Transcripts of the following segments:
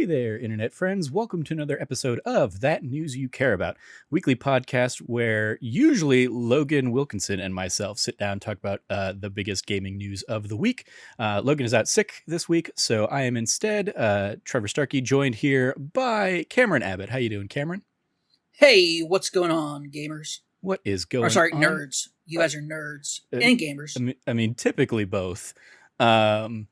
Hey there, internet friends. Welcome to another episode of That News You Care About, weekly podcast where usually Logan Wilkinson and myself sit down and talk about the biggest gaming news of the week. Logan is out sick this week, so I am instead Trevor Starkey, joined here by Cameron Abbott. How you doing, Cameron? Hey, what's going on, gamers? What is going on? Nerds. You guys are nerds and gamers. I mean, typically both. And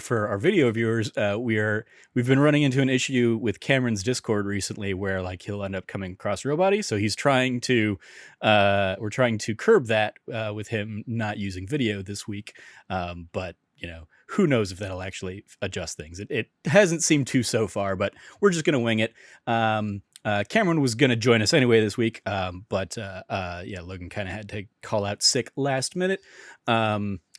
for our video viewers, we've been running into an issue with Cameron's Discord recently where like he'll end up coming across Robody, so he's trying to we're trying to curb that with him not using video this week. But you know, who knows if that'll actually adjust things. It hasn't seemed to so far, but we're just gonna wing it. Cameron was going to join us anyway this week, but Logan kind of had to call out sick last minute.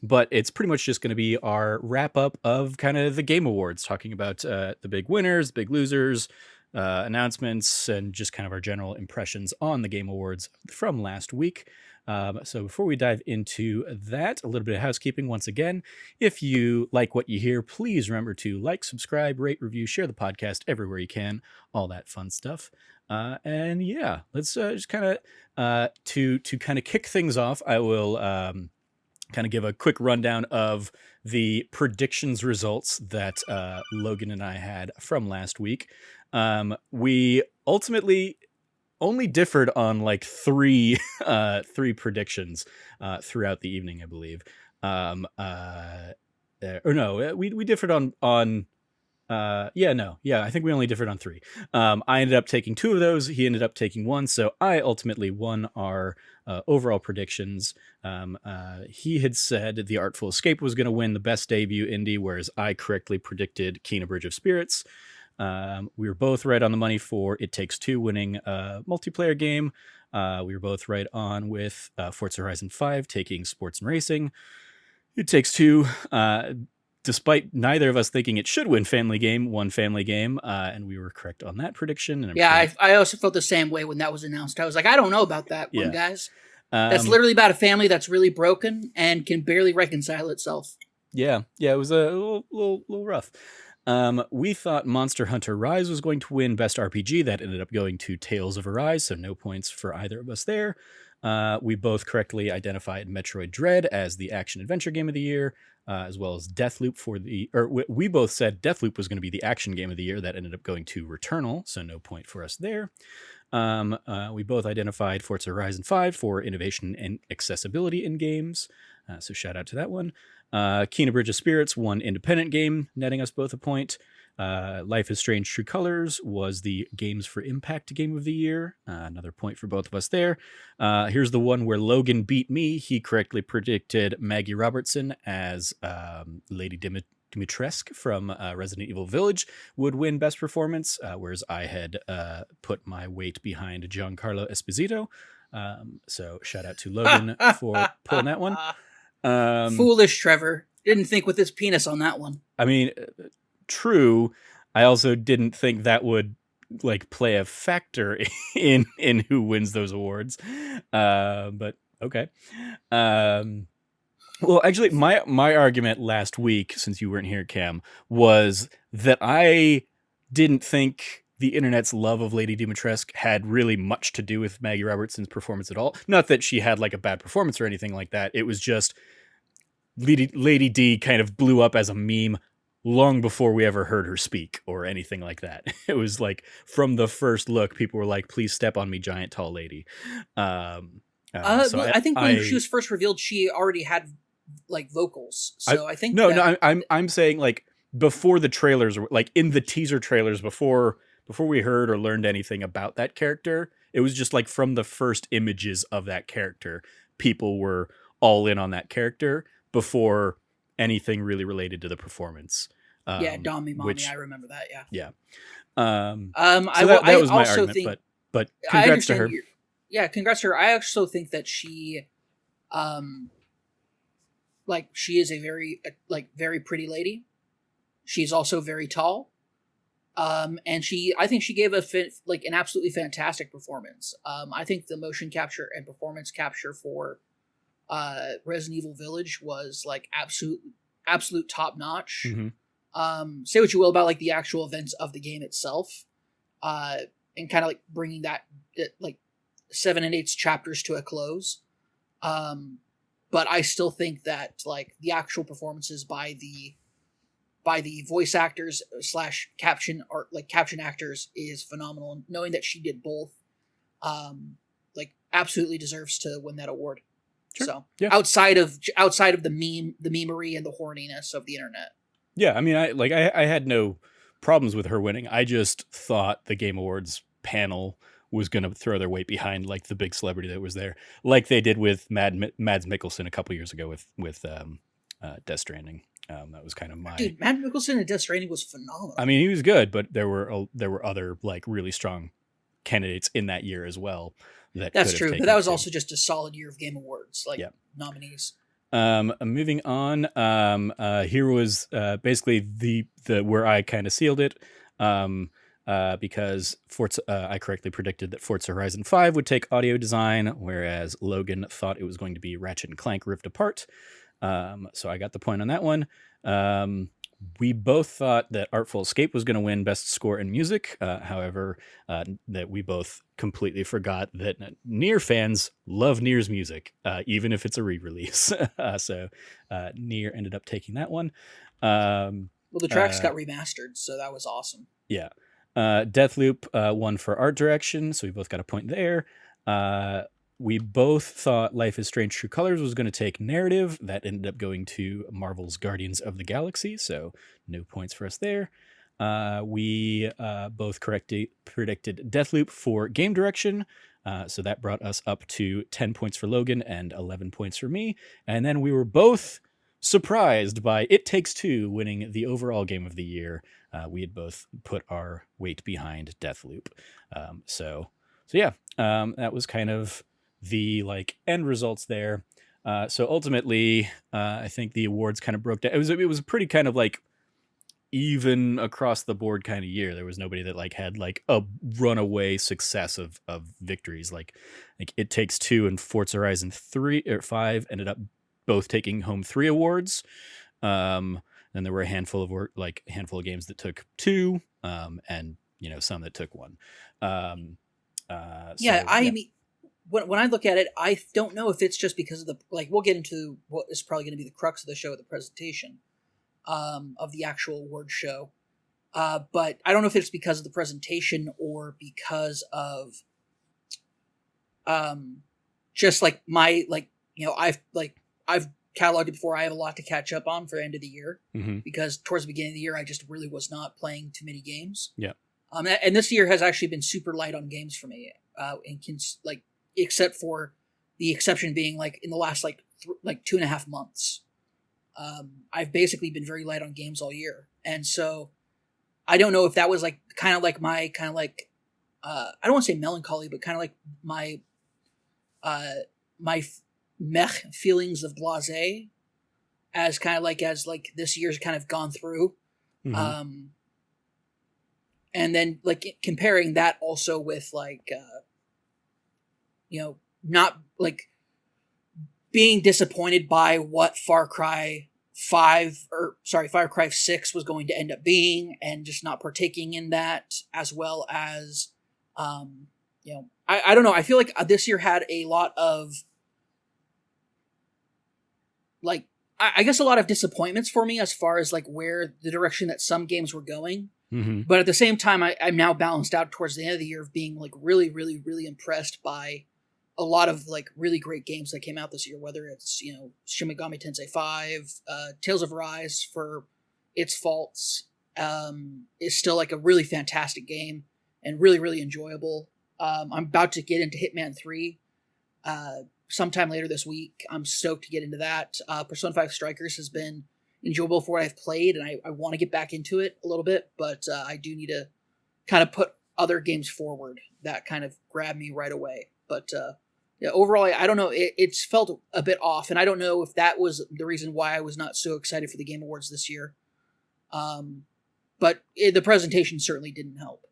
But it's pretty much just going to be our wrap up of kind of the Game Awards, talking about the big winners, big losers, announcements, and just kind of our general impressions on the Game Awards from last week. So before we dive into that, a little bit of housekeeping once again. If you like what you hear, please remember to like, subscribe, rate, review, share the podcast everywhere you can, all that fun stuff. Let's just kind of to kind of kick things off, I will kind of give a quick rundown of the predictions results that Logan and I had from last week. We ultimately only differed on like three predictions throughout the evening, I believe. We differed on I think we only differed on three. I ended up taking two of those. He ended up taking one. So I ultimately won our overall predictions. He had said The Artful Escape was going to win the best debut indie, whereas I correctly predicted Kena Bridge of Spirits. We were both right on the money for It Takes Two winning multiplayer game. We were both right on with Forza Horizon 5 taking sports and racing. It Takes Two, despite neither of us thinking it should win family game, won family game, and we were correct on that prediction. And I also felt the same way when that was announced. I was like, I don't know about that one, guys. That's literally about a family that's really broken and can barely reconcile itself. Yeah, it was a little rough. We thought Monster Hunter Rise was going to win Best RPG. That ended up going to Tales of Arise, so no points for either of us there. We both correctly identified Metroid Dread as the action-adventure game of the year, as well as Deathloop we both said Deathloop was going to be the action game of the year. That ended up going to Returnal, so no point for us there. We both identified Forza Horizon 5 for innovation and accessibility in games, so shout out to that one. Kena Bridge of Spirits won independent game, netting us both a point. Life is Strange True Colors was the Games for Impact game of the year. Another point for both of us there. Here's the one where Logan beat me. He correctly predicted Maggie Robertson as Lady Dimitrescu from Resident Evil Village would win Best Performance, whereas I had put my weight behind Giancarlo Esposito. So shout out to Logan for pulling that one. Foolish Trevor. Didn't think with his penis on that one. I mean, true. I also didn't think that would like play a factor in who wins those awards. But okay. Well, actually, my argument last week, since you weren't here, Cam, was that I didn't think the internet's love of Lady Dimitrescu had really much to do with Maggie Robertson's performance at all. Not that she had like a bad performance or anything like that. It was just Lady D kind of blew up as a meme long before we ever heard her speak or anything like that. It was like from the first look, people were like, "Please step on me, giant tall lady." I think when she was first revealed, she already had like vocals. So I think I'm saying like before the trailers, like in the teaser trailers, before we heard or learned anything about that character, it was just like from the first images of that character, people were all in on that character before anything really related to the performance. Dami Mommy, I remember that. Yeah. That was my argument, but congrats to her. Congrats to her. I also think that she, she is a very pretty lady. She's also very tall. And I think she gave an absolutely fantastic performance. I think the motion capture and performance capture for Resident Evil Village was like absolute top notch. Mm-hmm. Say what you will about like the actual events of the game itself, and kind of like bringing that like 7 and 8 chapters to a close. But I still think that like the actual performances by the voice actors / caption or like caption actors is phenomenal. And knowing that she did both, like absolutely deserves to win that award. Sure. So yeah. outside of the memery and the horniness of the internet. Yeah, I mean, I had no problems with her winning. I just thought the Game Awards panel was going to throw their weight behind like the big celebrity that was there, like they did with Mads Mikkelsen a couple years ago with Death Stranding. That was kind of my dude. Mads Mikkelsen in Death Stranding was phenomenal. I mean, he was good, but there were other like really strong candidates in that year as well. That's true, but that was also just a solid year of Game Awards, like nominees. Moving on, here was basically the where I kind of sealed it, because Forza, I correctly predicted that Forza Horizon 5 would take audio design, whereas Logan thought it was going to be Ratchet and Clank Rift Apart. So I got the point on that one. We both thought that Artful Escape was going to win Best Score in Music. However, that we both completely forgot that Nier fans love Nier's music, even if it's a re-release. So Nier ended up taking that one. Well, the tracks got remastered, so that was awesome. Yeah. Deathloop won for art direction, so we both got a point there. We both thought Life is Strange True Colors was going to take narrative. That ended up going to Marvel's Guardians of the Galaxy, so no points for us there. We both predicted Deathloop for game direction, so that brought us up to 10 points for Logan and 11 points for me. And then we were both surprised by It Takes Two winning the overall game of the year. We had both put our weight behind Deathloop. So yeah, that was kind of the like end results there. So ultimately, I think the awards kind of broke down. It was a pretty kind of like even across the board kind of year. There was nobody that like had like a runaway success of victories. Like It Takes Two and Forza Horizon 3 or 5 ended up both taking home 3 awards. Then there were a handful of games that took 2, and some that took 1. I mean, when I look at it, I don't know if it's just because of the like. We'll get into what is probably going to be the crux of the show, the presentation, of the actual award show. But I don't know if it's because of the presentation or because of, just like my I've cataloged it before. I have a lot to catch up on for the end of the year, because towards the beginning of the year, I just really was not playing too many games. Yeah. And this year has actually been super light on games for me. Except for the exception being like in the last 2.5 months. I've basically been very light on games all year. And so I don't know if that was like kind of like my I don't want to say melancholy, but kind of like my meh feelings of blasé as this year's kind of gone through. And then like comparing that also with not like being disappointed by what Far Cry 6 was going to end up being, and just not partaking in that, as well as, I don't know. I feel like this year had a lot of like, I guess a lot of disappointments for me as far as like where the direction that some games were going. But at the same time, I'm now balanced out towards the end of the year of being like really, really, really impressed by a lot of like really great games that came out this year, whether it's, Shin Megami Tensei 5, Tales of Arise, for its faults, is still like a really fantastic game and really, really enjoyable. I'm about to get into Hitman 3 sometime later this week. I'm stoked to get into that. Persona 5 Strikers has been enjoyable for what I've played, and I want to get back into it a little bit, but I do need to kind of put other games forward that kind of grab me right away. But overall, I don't know. It's felt a bit off, and I don't know if that was the reason why I was not so excited for the Game Awards this year. But the presentation certainly didn't help.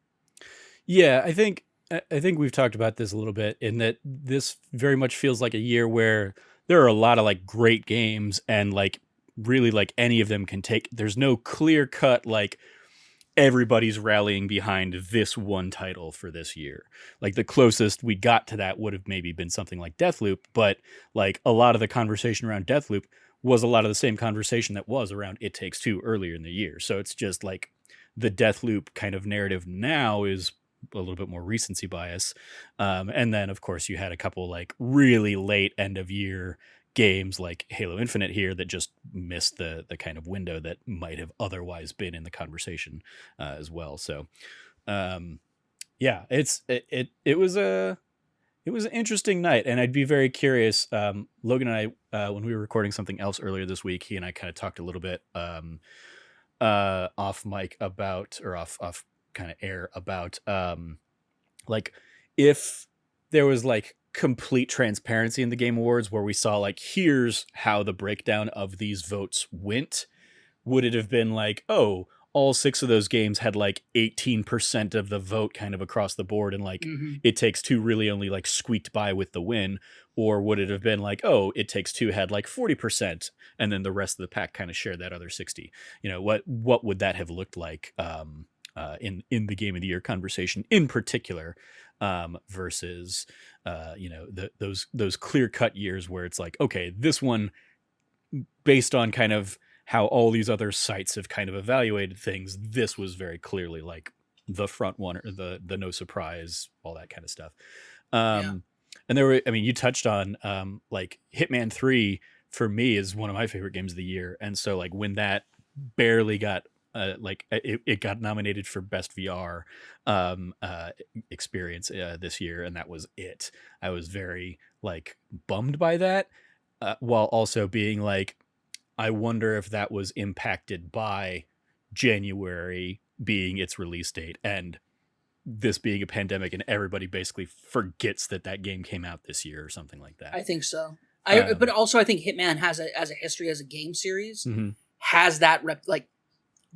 Yeah, I think we've talked about this a little bit, in that this very much feels like a year where there are a lot of like great games and like really like any of them can take. There's no clear cut like everybody's rallying behind this one title for this year. Like the closest we got to that would have maybe been something like Deathloop, but like a lot of the conversation around Deathloop was a lot of the same conversation that was around It Takes Two earlier in the year. So it's just like the Deathloop kind of narrative now is a little bit more recency bias. And then of course you had a couple like really late end of year games like Halo Infinite here that just missed the kind of window that might have otherwise been in the conversation as well. So yeah, it was an interesting night, and I'd be very curious. Logan and I, when we were recording something else earlier this week, he and I kind of talked a little bit off mic about, or off kind of air about like if there was like complete transparency in the Game Awards where we saw like, here's how the breakdown of these votes went, would it have been like, oh, all 6 of those games had like 18% of the vote kind of across the board, and like It Takes Two really only like squeaked by with the win? Or would it have been like, oh, It Takes Two had like 40% and then the rest of the pack kind of shared that other 60? You know, what would that have looked like in the Game of the Year conversation in particular, versus you know, those clear cut years where it's like, okay, this one, based on kind of how all these other sites have kind of evaluated things, this was very clearly like the front one, or the no surprise, all that kind of stuff. And there were, I mean, you touched on like Hitman 3 for me is one of my favorite games of the year. And so like when that barely got like it got nominated for best VR experience this year, and that was it. I was very like bummed by that, while also being like, I wonder if that was impacted by January being its release date and this being a pandemic and everybody basically forgets that game came out this year or something like that. I think so. But also I think Hitman has a history as a game series, has that like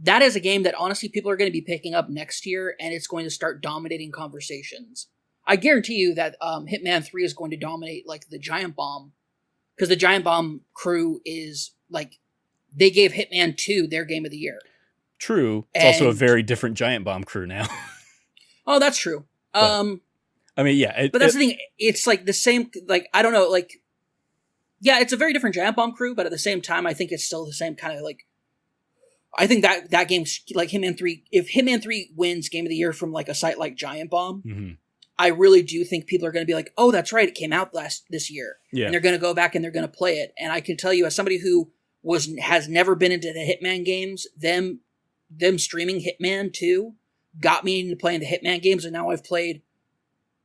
that is a game that honestly people are going to be picking up next year, and it's going to start dominating conversations. I guarantee you that Hitman 3 is going to dominate like the Giant Bomb, because the Giant Bomb crew is like, they gave Hitman 2 their game of the year. True. It's also a very different Giant Bomb crew now. Oh, that's true. But, I mean, yeah. But that's the thing. It's like the same, like, I don't know, like, yeah, it's a very different Giant Bomb crew, but at the same time, I think it's still the same kind of like, I think that game's like Hitman 3. If Hitman 3 wins Game of the Year from like a site like Giant Bomb, I really do think people are going to be like, oh, that's right, it came out this year. Yeah. And they're going to go back and they're going to play it. And I can tell you, as somebody who has never been into the Hitman games, them streaming Hitman 2 got me into playing the Hitman games, and now I've played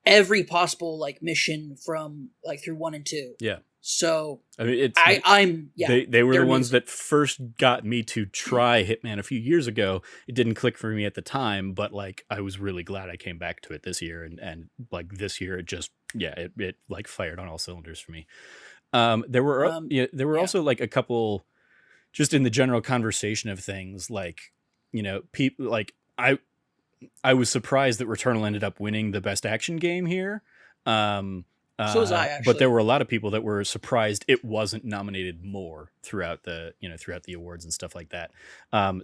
every possible like mission from like through 1 and 2. Yeah. So I mean, they were the ones that first got me to try Hitman a few years ago. It didn't click for me at the time, but like I was really glad I came back to it this year, and like this year it just it like fired on all cylinders for me. There were also like a couple, just in the general conversation of things, like, you know, people like I was surprised that Returnal ended up winning the best action game here. So was I, actually. But there were a lot of people that were surprised it wasn't nominated more throughout the awards and stuff like that.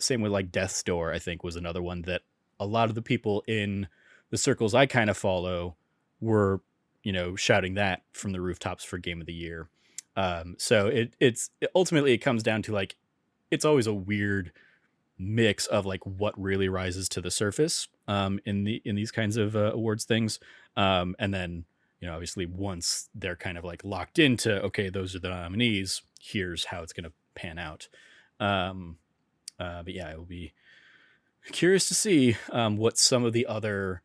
Same with like Death's Door, I think, was another one that a lot of the people in the circles I kind of follow were, you know, shouting that from the rooftops for Game of the Year. So it's ultimately it comes down to like, it's always a weird mix of like what really rises to the surface in these kinds of awards things, and then, you know, obviously once they're kind of like locked into, okay, those are the nominees, here's how it's going to pan out. But yeah, I will be curious to see what some of the other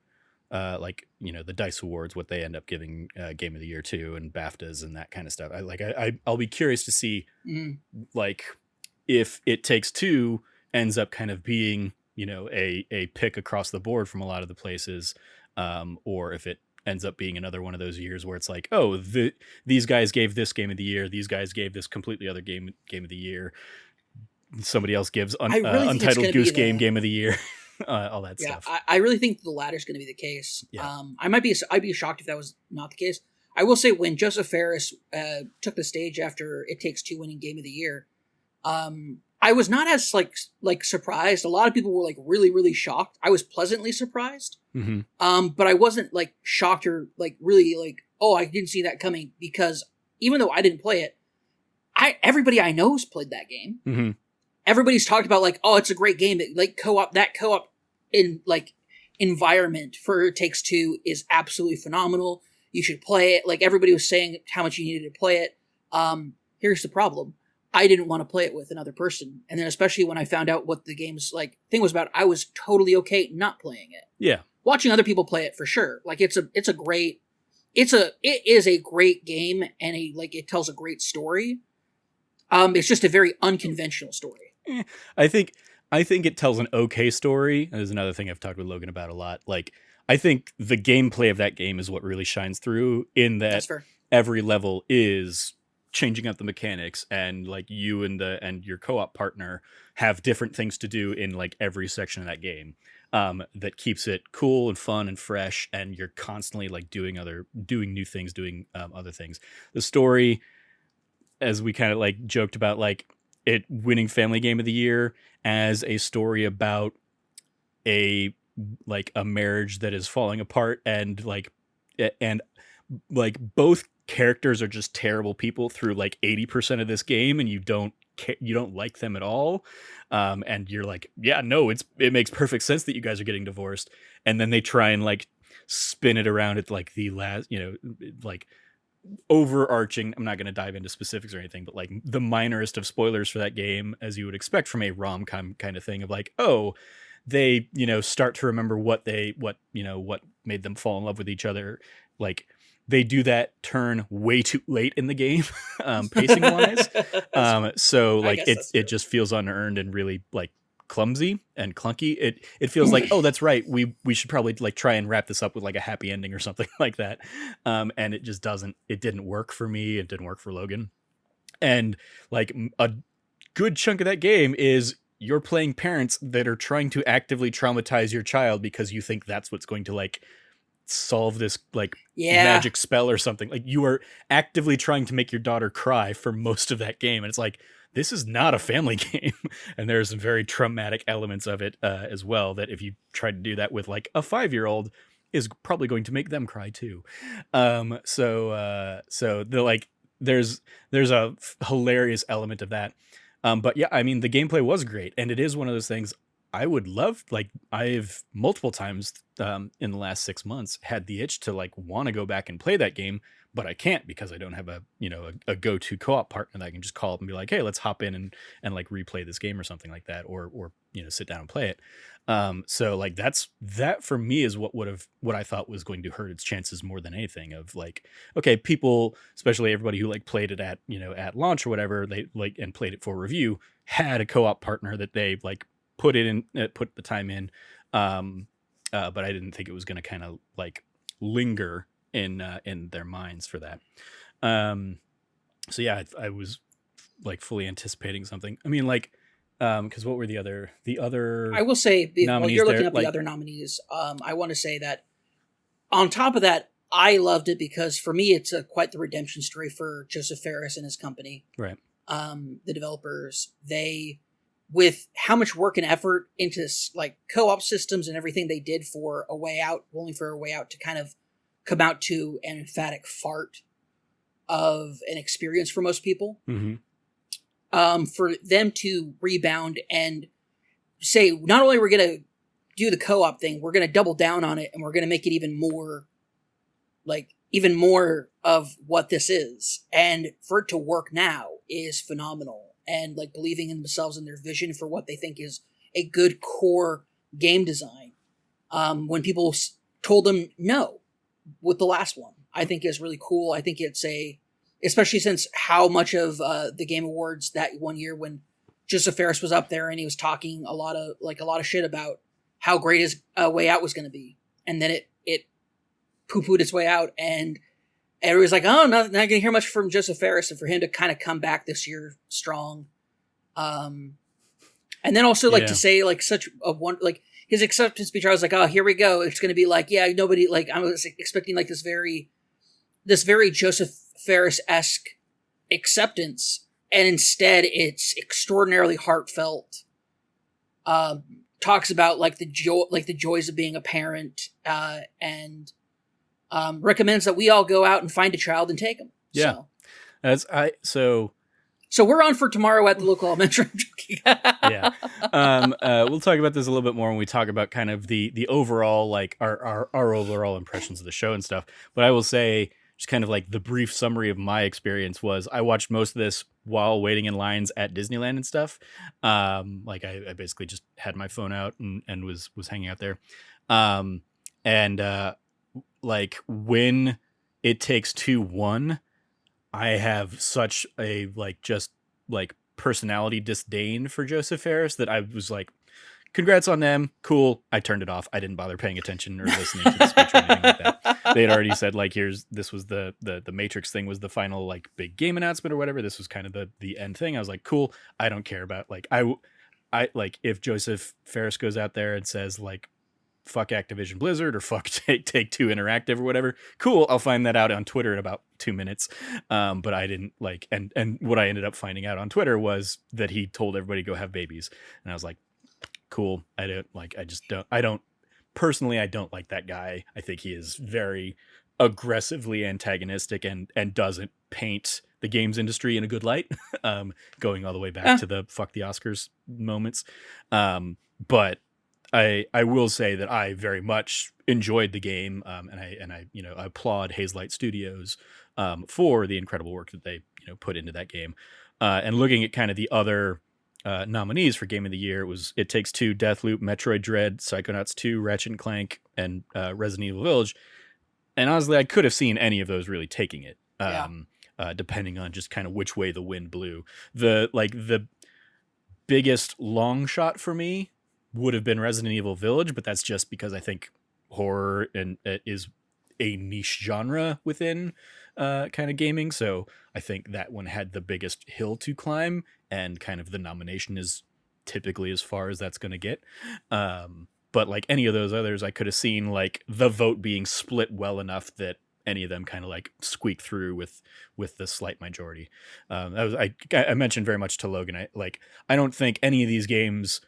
like, you know, the DICE Awards, what they end up giving Game of the Year to, and BAFTAs and that kind of stuff. I'll be curious to see like if It Takes Two ends up kind of being, you know, a pick across the board from a lot of the places, or if it ends up being another one of those years where it's like, oh, these guys gave this Game of the Year, these guys gave this completely other game of the year, somebody else gives Untitled Goose Game of the Year. All that stuff. I really think the latter's going to be the case. Yeah. I'd be shocked if that was not the case. I will say, when Joseph Ferris took the stage after It Takes Two winning Game of the Year, I was not as like surprised. A lot of people were like really, really shocked. I was pleasantly surprised. But I wasn't like shocked or like really like, oh, I didn't see that coming, because even though I didn't play it, everybody I know has played that game. Everybody's talked about like, oh, it's a great game. Like that co-op in like environment for It Takes Two is absolutely phenomenal. You should play it. Like everybody was saying how much you needed to play it. Here's the problem. I didn't want to play it with another person. And then especially when I found out what the game's like thing was about, I was totally okay not playing it. Yeah. Watching other people play it for sure. Like it is a great game, and it tells a great story. It's just a very unconventional story. I think it tells an okay story. There's another thing I've talked with Logan about a lot. Like, I think the gameplay of that game is what really shines through, in that every level is changing up the mechanics, and like you and your co-op partner have different things to do in like every section of that game. That keeps it cool and fun and fresh, and you're constantly like doing new things, doing other things. The story, as we kind of like joked about, like it winning Family Game of the Year as a story about a marriage that is falling apart, and both characters are just terrible people through like 80% of this game, and you don't like them at all. And you're like, yeah, no, it makes perfect sense that you guys are getting divorced. And then they try and like spin it around at like the last, like overarching, I'm not going to dive into specifics or anything, but like the minorest of spoilers for that game, as you would expect from a rom-com kind of thing, of like, oh, they, start to remember what made them fall in love with each other. Like, they do that turn way too late in the game, pacing wise. So like it just feels unearned and really like clumsy and clunky. It feels like, oh, that's right, we should probably like try and wrap this up with like a happy ending or something like that. And it just didn't work for me. It didn't work for Logan. And like a good chunk of that game is you're playing parents that are trying to actively traumatize your child because you think that's what's going to like solve this like magic spell or something. Like, you are actively trying to make your daughter cry for most of that game, and it's like, this is not a family game. And there's some very traumatic elements of it as well, that if you try to do that with like a 5-year-old, is probably going to make them cry too. So the like there's a hilarious element of that. But yeah, I mean, the gameplay was great, and it is one of those things I would love. Like, I've multiple times in the last 6 months had the itch to like want to go back and play that game, but I can't, because I don't have a go-to co-op partner that I can just call up and be like, hey, let's hop in and like replay this game or something like that, or sit down and play it. So like that for me is what I thought was going to hurt its chances more than anything, of like, okay, people, especially everybody who like played it at at launch or whatever, they like, and played it for review, had a co-op partner that they like put the time in. But I didn't think it was going to kind of like linger in their minds for that. So yeah, I was like fully anticipating something. I mean, like, because what were the other? I will say, while you're looking up like, the other nominees, I want to say that on top of that, I loved it because for me, it's quite the redemption story for Joseph Fares and his company. Right. The developers, with how much work and effort into like co-op systems and everything they did for A Way Out, only for A Way Out to kind of come out to an emphatic fart of an experience for most people. Mm-hmm. For them to rebound and say, not only we're going to do the co-op thing, we're going to double down on it, and we're going to make it even more of what this is. And for it to work now is phenomenal. And like believing in themselves and their vision for what they think is a good core game design. When people told them no with the last one, I think is really cool. I think it's especially since how much of the Game Awards that one year when Joseph Fares was up there and he was talking a lot of shit about how great his Way Out was going to be, and then it poo-pooed its way out, and everybody's like, oh, not going to hear much from Joseph Fares, and for him to kind of come back this year strong. And then also to say like such a one, like his acceptance speech, I was like, oh, here we go. It's going to be like, yeah, nobody, like, I was expecting like this very Joseph Fares-esque acceptance and instead it's extraordinarily heartfelt. Talks about like the joys of being a parent, and recommends that we all go out and find a child and take them. Yeah. So we're on for tomorrow at the local elementary. Yeah. We'll talk about this a little bit more when we talk about kind of the overall, like our overall impressions of the show and stuff. But I will say, just kind of like the brief summary of my experience was I watched most of this while waiting in lines at Disneyland and stuff. Like I basically just had my phone out and was hanging out there. Like when It Takes Two won, I have such a just personality disdain for Joseph Fares that I was like, congrats on them. Cool. I turned it off. I didn't bother paying attention or listening to the speech or anything like that. They had already said this was the Matrix thing was the final like big game announcement or whatever. This was kind of the end thing. I was like, cool. I don't care about I like if Joseph Fares goes out there and says like, fuck Activision Blizzard or fuck Take Two Interactive or whatever. Cool. I'll find that out on Twitter in about 2 minutes. But I didn't and what I ended up finding out on Twitter was that he told everybody to go have babies. And I was like, cool. I don't personally, I don't like that guy. I think he is very aggressively antagonistic and doesn't paint the games industry in a good light. Going all the way back to the fuck the Oscars moments. But I will say that I very much enjoyed the game, and I applaud Hazelight Studios for the incredible work that they put into that game. And looking at kind of the other nominees for Game of the Year, it was It Takes Two, Deathloop, Metroid Dread, Psychonauts 2, Ratchet and Clank, and Resident Evil Village. And honestly, I could have seen any of those really taking it, depending on just kind of which way the wind blew. The biggest long shot for me would have been Resident Evil Village, but that's just because I think horror is a niche genre within kind of gaming. So I think that one had the biggest hill to climb, and kind of the nomination is typically as far as that's going to get. But like any of those others, I could have seen like the vote being split well enough that any of them kind of like squeak through with the slight majority. I mentioned very much to Logan. I don't think any of these games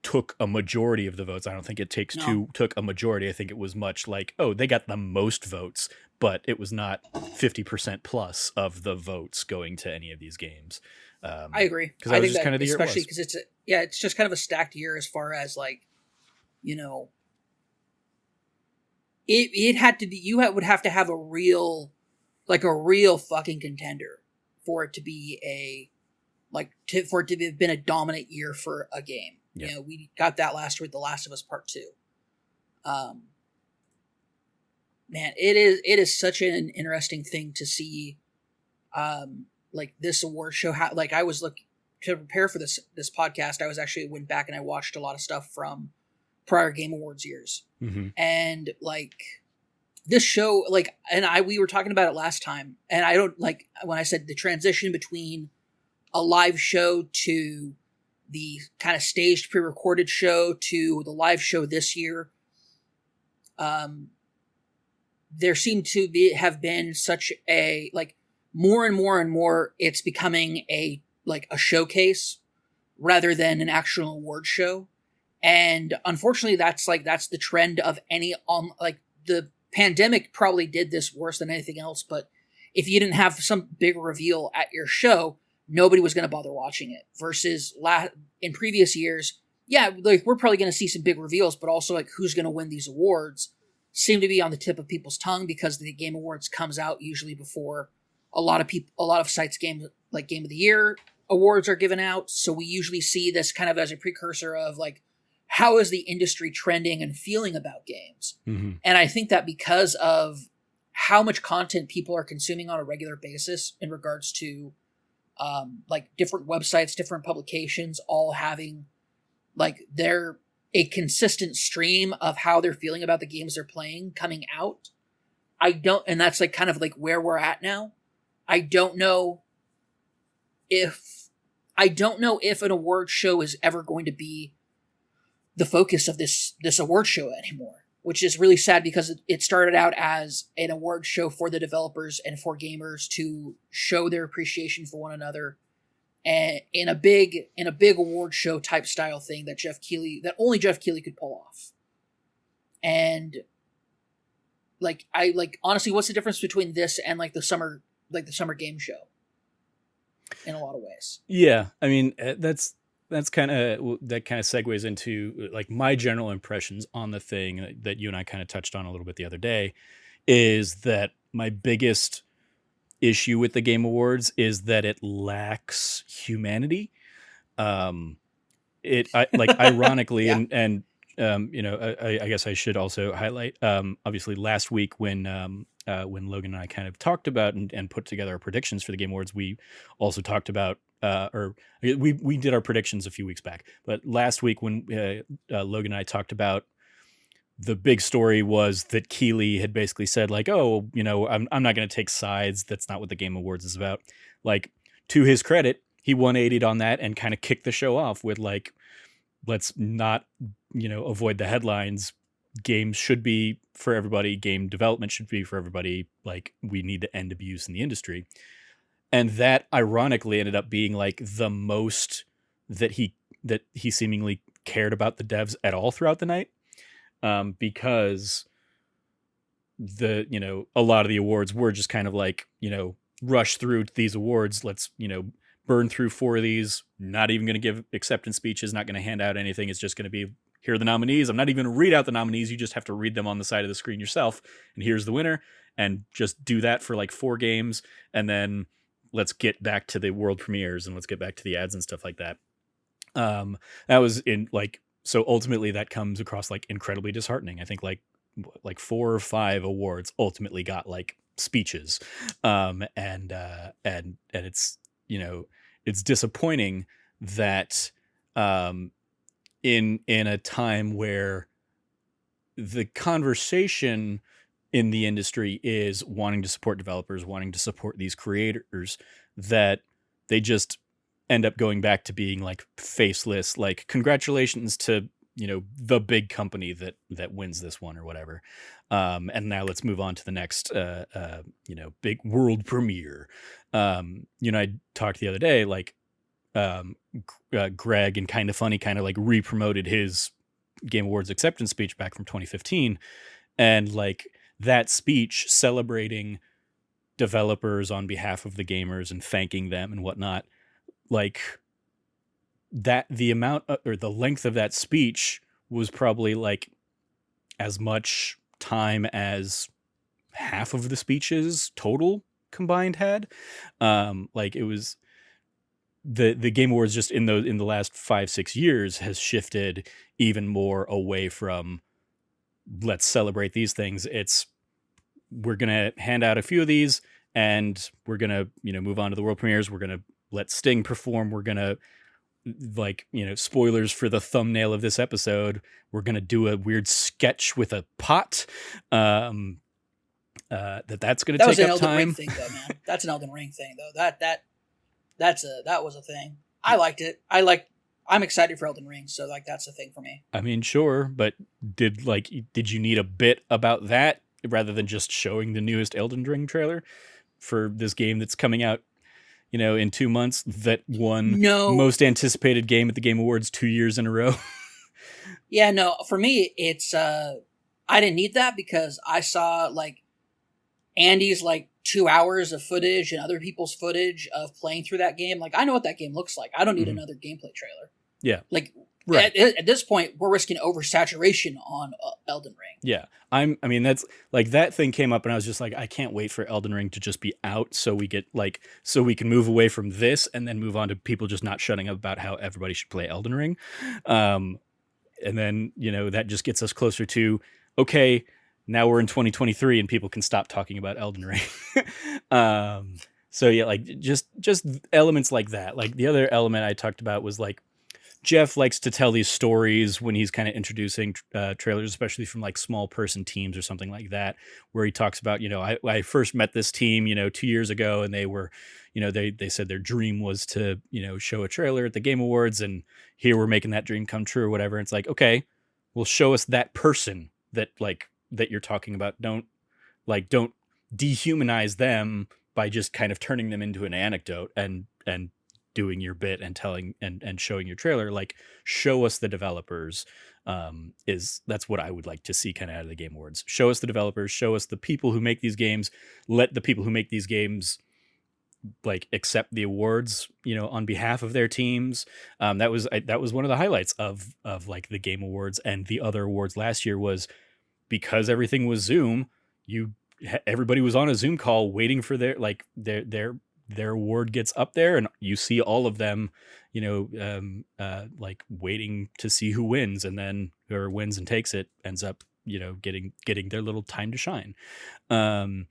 took a majority of the votes. I don't think It Takes Two took a majority. I think it was much like, oh, they got the most votes, but it was not 50% plus of the votes going to any of these games. I agree. Because I think just kind of the year, especially because it's just kind of a stacked year as far as like, it had to be, would have to have a real fucking contender for it to be for it to have been a dominant year for a game. Yeah. We got that last year with The Last of Us Part 2. Man, it is such an interesting thing to see, like this award show. How I was to prepare for this podcast. I went back and I watched a lot of stuff from prior Game Awards years, and like this show, we were talking about it last time, and I don't like when I said the transition between a live show to the kind of staged pre-recorded show to the live show this year. There seemed to have been such a more and more it's becoming a showcase rather than an actual award show. And unfortunately that's the trend of the pandemic probably did this worse than anything else, but if you didn't have some big reveal at your show, nobody was going to bother watching it. Versus in previous years, we're probably going to see some big reveals, but also who's going to win these awards seem to be on the tip of people's tongue because the Game Awards comes out usually before a lot of sites Game of the Year awards are given out. So we usually see this kind of as a precursor of how is the industry trending and feeling about games. Mm-hmm. And I think that because of how much content people are consuming on a regular basis in regards to different websites, different publications, all having a consistent stream of how they're feeling about the games they're playing coming out. And that's kind of where we're at now. I don't know if an award show is ever going to be the focus of this award show anymore, which is really sad because it started out as an award show for the developers and for gamers to show their appreciation for one another and in a big award show type style thing that only Jeff Keighley could pull off. And honestly, what's the difference between this and the summer game show? In a lot of ways. Yeah, I mean that kind of segues into my general impressions on the thing that you and I kind of touched on a little bit the other day, is that my biggest issue with the Game Awards is that it lacks humanity. Ironically, yeah. and I guess I should also highlight, obviously last week when Logan and I kind of talked about and put together our predictions for the Game Awards, we also talked about, or we did our predictions a few weeks back, but last week when Logan and I talked about, the big story was that Keighley had basically said I'm not going to take sides. That's not what the Game Awards is about. To his credit, he 180'd on that and kind of kicked the show off with let's not, avoid the headlines. Games should be for everybody. Game development should be for everybody. We need to end abuse in the industry. And that ironically ended up being the most that he seemingly cared about the devs at all throughout the night. Because a lot of the awards were just kind of rush through these awards. Let's, burn through 4 of these, not even going to give acceptance speeches, not going to hand out anything. It's just going to be, here are the nominees. I'm not even going to read out the nominees. You just have to read them on the side of the screen yourself. And here's the winner. And just do that for 4 games. And then let's get back to the world premieres and let's get back to the ads and stuff like that. That was in so ultimately that comes across incredibly disheartening. I think 4 or 5 awards ultimately got speeches. And it's, it's disappointing that in a time where the conversation in the industry is wanting to support developers, wanting to support these creators, that they just end up going back to being faceless, congratulations to, the big company that wins this one or whatever. And now let's move on to the next, big world premiere. I talked the other day, Greg and Kinda Funny kind of re-promoted his Game Awards acceptance speech back from 2015. And that speech celebrating developers on behalf of the gamers and thanking them and whatnot, that the amount or the length of that speech was probably as much time as half of the speeches total combined had. It was the Game Awards just in the last 5-6 years has shifted even more away from let's celebrate these things. It's we're gonna hand out a few of these and we're gonna move on to the world premieres. We're gonna let Sting perform. We're gonna spoilers for the thumbnail of this episode. We're gonna do a weird sketch with a pot. That's gonna take up time. Ring thing, though, man. That's an Elden Ring thing, though. That was a thing. I liked it. I'm excited for Elden Ring, so that's a thing for me. I mean, sure, but did you need a bit about that rather than just showing the newest Elden Ring trailer for this game that's coming out, in 2 months, that won most anticipated game at the Game Awards 2 years in a row? Yeah, no, for me, it's, I didn't need that because I saw, Andy's, 2 hours of footage and other people's footage of playing through that game. I know what that game looks like. I don't need another gameplay trailer. Yeah. Right. At this point, we're risking oversaturation on Elden Ring. Yeah. That's that thing came up and I was just I can't wait for Elden Ring to just be out so we get so we can move away from this and then move on to people just not shutting up about how everybody should play Elden Ring. And then, that just gets us closer to, okay, now we're in 2023 and people can stop talking about Elden Ring. So yeah, just elements like that. The other element I talked about was Jeff likes to tell these stories when he's kind of introducing trailers, especially from small person teams or something like that, where he talks about, I first met this team, 2 years ago, and they were, they said their dream was to, show a trailer at the Game Awards, and here we're making that dream come true or whatever. And it's okay, well, show us that person that that you're talking about. Don't dehumanize them by just kind of turning them into an anecdote and doing your bit and telling and showing your trailer, like show us the developers. That's what I would like to see kind of out of the Game Awards. Show us the developers, show us the people who make these games, let the people who make these games like accept the awards, on behalf of their teams. That was one of the highlights of like the Game Awards and the other awards last year, was because everything was Zoom. Everybody was on a Zoom call waiting for their award gets up there, and you see all of them, like waiting to see who wins, and then whoever wins and takes it ends up, getting their little time to shine. And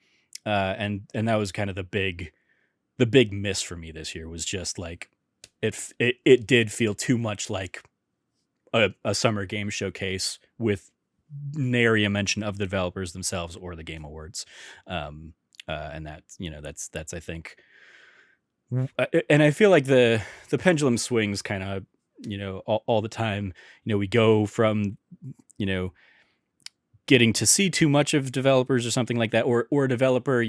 that was kind of the big miss for me this year, was just like it did feel too much like a summer game showcase with nary a mention of the developers themselves or the Game Awards. And that's I think, and I feel like the pendulum swings kind of, all the time. We go from, getting to see too much of developers or something like that, or a developer,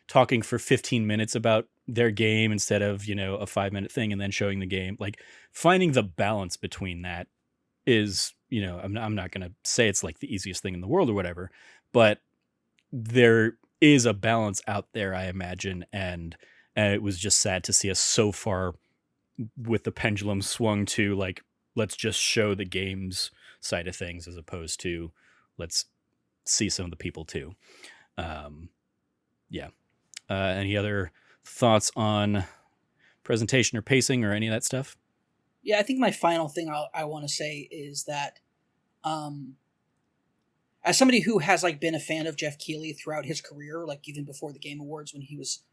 talking for 15 minutes about their game instead of, a 5-minute thing, and then showing the game. Like, finding the balance between that is, I'm not going to say it's like the easiest thing in the world or whatever, but there is a balance out there, I imagine. And it was just sad to see us so far with the pendulum swung to like, let's just show the games side of things, as opposed to let's see some of the people too. Any other thoughts on presentation or pacing or any of that stuff? Yeah, I think my final thing I want to say is that, as somebody who has like been a fan of Jeff Keighley throughout his career, like even before the Game Awards, when he was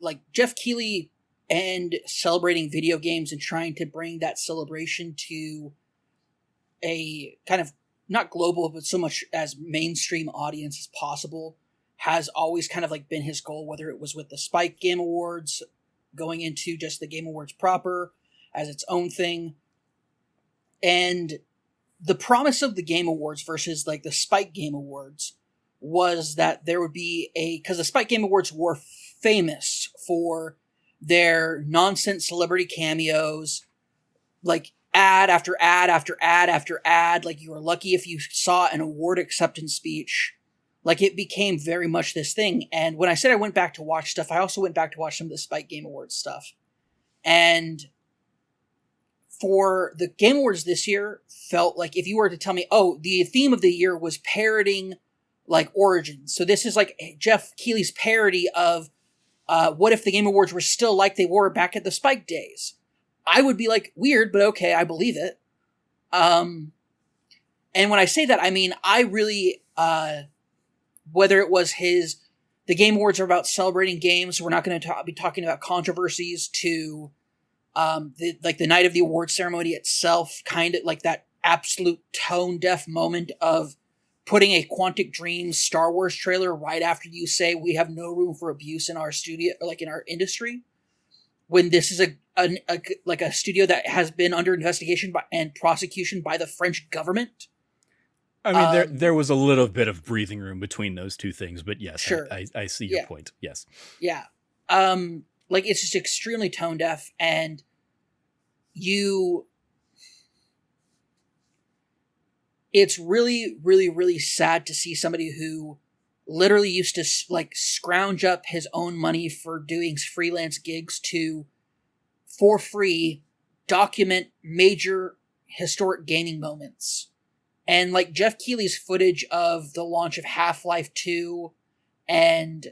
like Jeff Keighley and celebrating video games and trying to bring that celebration to a kind of not global, but so much as mainstream audience as possible, has always kind of like been his goal, whether it was with the Spike Game Awards, going into just the Game Awards proper as its own thing. And the promise of the Game Awards versus like the Spike Game Awards was that there would be because the Spike Game Awards were famous for their nonsense celebrity cameos, like ad after ad after ad after ad. Like, you were lucky if you saw an award acceptance speech. Like, it became very much this thing. And when I said I went back to watch stuff, I also went back to watch some of the Spike Game Awards stuff. And for the Game Awards this year, felt like if you were to tell me, oh, the theme of the year was parroting like Origins. So this is like Jeff Keighley's parody of what if the Game Awards were still like they were back at the Spike days. I would be like, weird, but okay, I believe it. And when I say that, I mean, I really, whether it was the Game Awards are about celebrating games, so we're not going to be talking about controversies, to the night of the award ceremony itself, kind of like that absolute tone-deaf moment of putting a Quantic Dreams Star Wars trailer right after you say we have no room for abuse in our studio, like in our industry, when this is a studio that has been under investigation and prosecution by the French government. I mean, there was a little bit of breathing room between those two things, but yes, sure. I see your point. Yes. Yeah. Like, it's just extremely tone deaf, and it's really, really, really sad to see somebody who literally used to like scrounge up his own money for doing freelance gigs to, for free, document major historic gaming moments. And like Jeff Keighley's footage of the launch of Half-Life 2 and,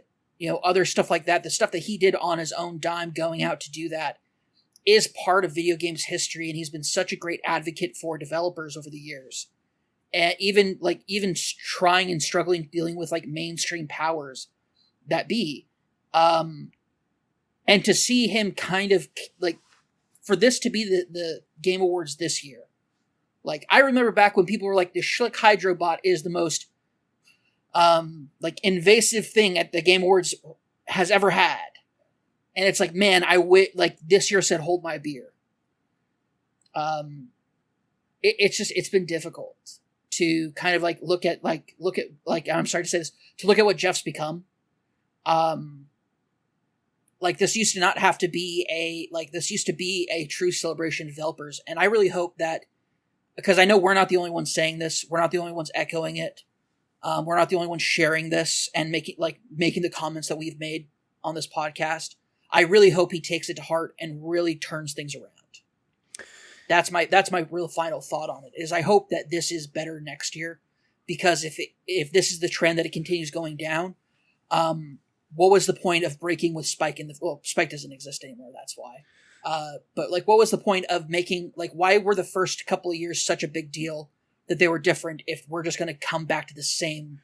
other stuff like that, the stuff that he did on his own dime going out to do that, is part of video games history. And he's been such a great advocate for developers over the years. And even trying and struggling dealing with like mainstream powers that be. And to see him kind of like, for this to be the Game Awards this year. Like, I remember back when people were like, the Schlick Hydrobot is the most like invasive thing at the Game Awards has ever had. And it's like, man, like this year said, hold my beer. It's been difficult to kind of like look at, I'm sorry to say this, to look at what Jeff's become. like this used to not have to be this used to be a true celebration of developers. And I really hope that, because I know we're not the only ones saying this, we're not the only ones echoing it. We're not the only ones sharing this and making the comments that we've made on this podcast. I really hope he takes it to heart and really turns things around. That's my real final thought on it, is I hope that this is better next year, because if this is the trend that it continues going down, what was the point of breaking with Spike Spike doesn't exist anymore, that's why. But like, what was the point of making, like, why were the first couple of years such a big deal that they were different if we're just going to come back to the same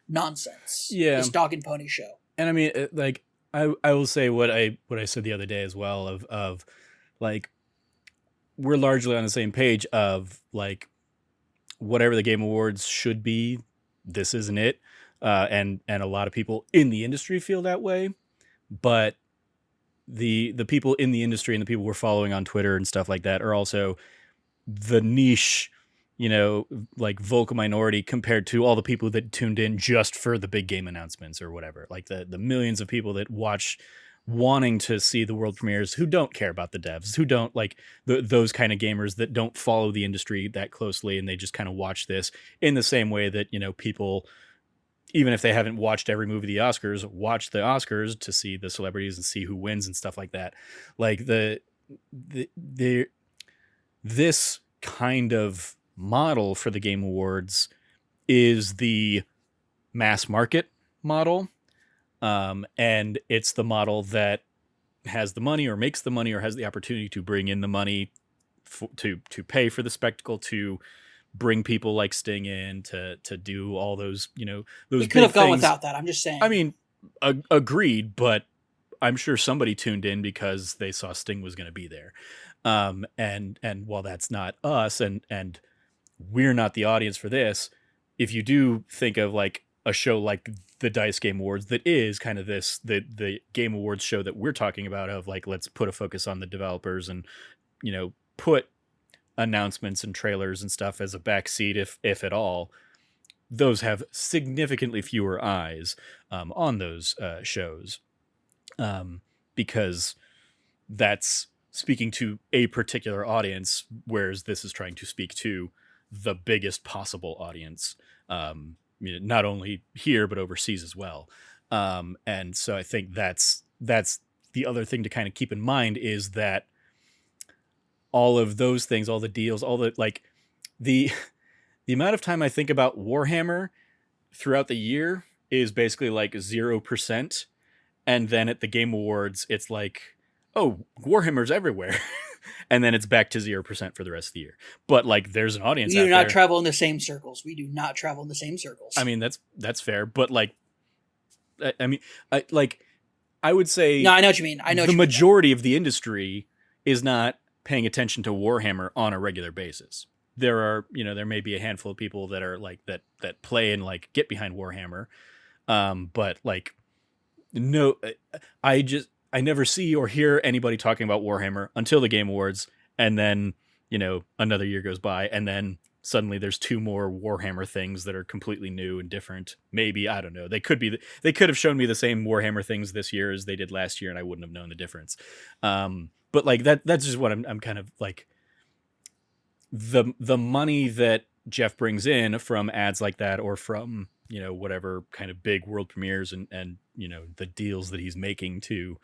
nonsense? Yeah. This dog and pony show. And I mean, like, I will say what I said the other day as well, of like, we're largely on the same page of like, whatever the Game Awards should be, this isn't it. And a lot of people in the industry feel that way, but the people in the industry and the people we're following on Twitter and stuff like that are also the niche, like vocal minority compared to all the people that tuned in just for the big game announcements or whatever. Like the millions of people that watch wanting to see the world premieres, who don't care about the devs, who don't like those kind of gamers that don't follow the industry that closely, and they just kind of watch this in the same way that, people, even if they haven't watched every movie of the Oscars, watch the Oscars to see the celebrities and see who wins and stuff like that. Like this kind of model for the Game Awards is the mass market model. And it's the model that has the money or makes the money or has the opportunity to bring in the money to pay for the spectacle, to bring people like Sting in, to do all those, those. It could have gone without that. I'm just saying. I mean, agreed, but I'm sure somebody tuned in because they saw Sting was going to be there. And while that's not us, and we're not the audience for this, if you do think of like a show like the Dice Game Awards, that is kind of the Game Awards show that we're talking about, of like, let's put a focus on the developers and, put announcements and trailers and stuff as a backseat, if at all. Those have significantly fewer eyes on those shows, because that's speaking to a particular audience, whereas this is trying to speak to the biggest possible audience, not only here but overseas as well. And so I think that's the other thing to kind of keep in mind, is that all of those things, all the deals, all the like the amount of time I think about Warhammer throughout the year is basically like 0%. And then at the Game Awards, it's like, oh, Warhammer's everywhere. And then it's back to 0% for the rest of the year. But like, there's an audience. We do not travel in the same circles. We do not travel in the same circles. I mean, that's fair. But like, I mean, I would say, no, I know what you mean. I know the majority of the industry is not paying attention to Warhammer on a regular basis. There are, there may be a handful of people that are like that play and like get behind Warhammer. But like, no, I never see or hear anybody talking about Warhammer until the Game Awards. And then, another year goes by, and then suddenly there's 2 more Warhammer things that are completely new and different. Maybe, I don't know. They could have shown me the same Warhammer things this year as they did last year, and I wouldn't have known the difference. But like that's just what I'm kind of like, the money that Jeff brings in from ads like that, or from, whatever kind of big world premieres and the deals that he's making to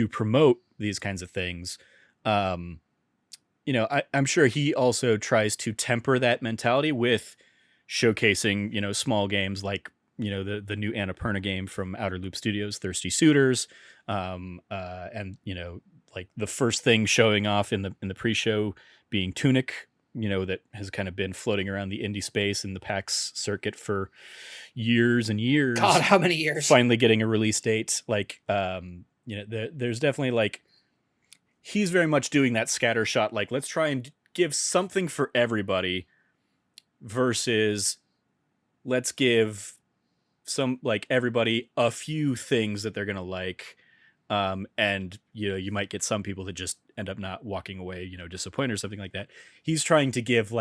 promote these kinds of things. I'm sure he also tries to temper that mentality with showcasing, small games like, the new Annapurna game from Outer Loop Studios, Thirsty Suitors. And, like the first thing showing off in the pre-show being Tunic, that has kind of been floating around the indie space in the PAX circuit for years and years. God, how many years? Finally getting a release date. Like, there's definitely like, he's very much doing that scattershot, like, let's try and give something for everybody, versus let's give some, like, everybody a few things that they're going to like. And, you might get some people that just end up not walking away, disappointed or something like that. He's trying to give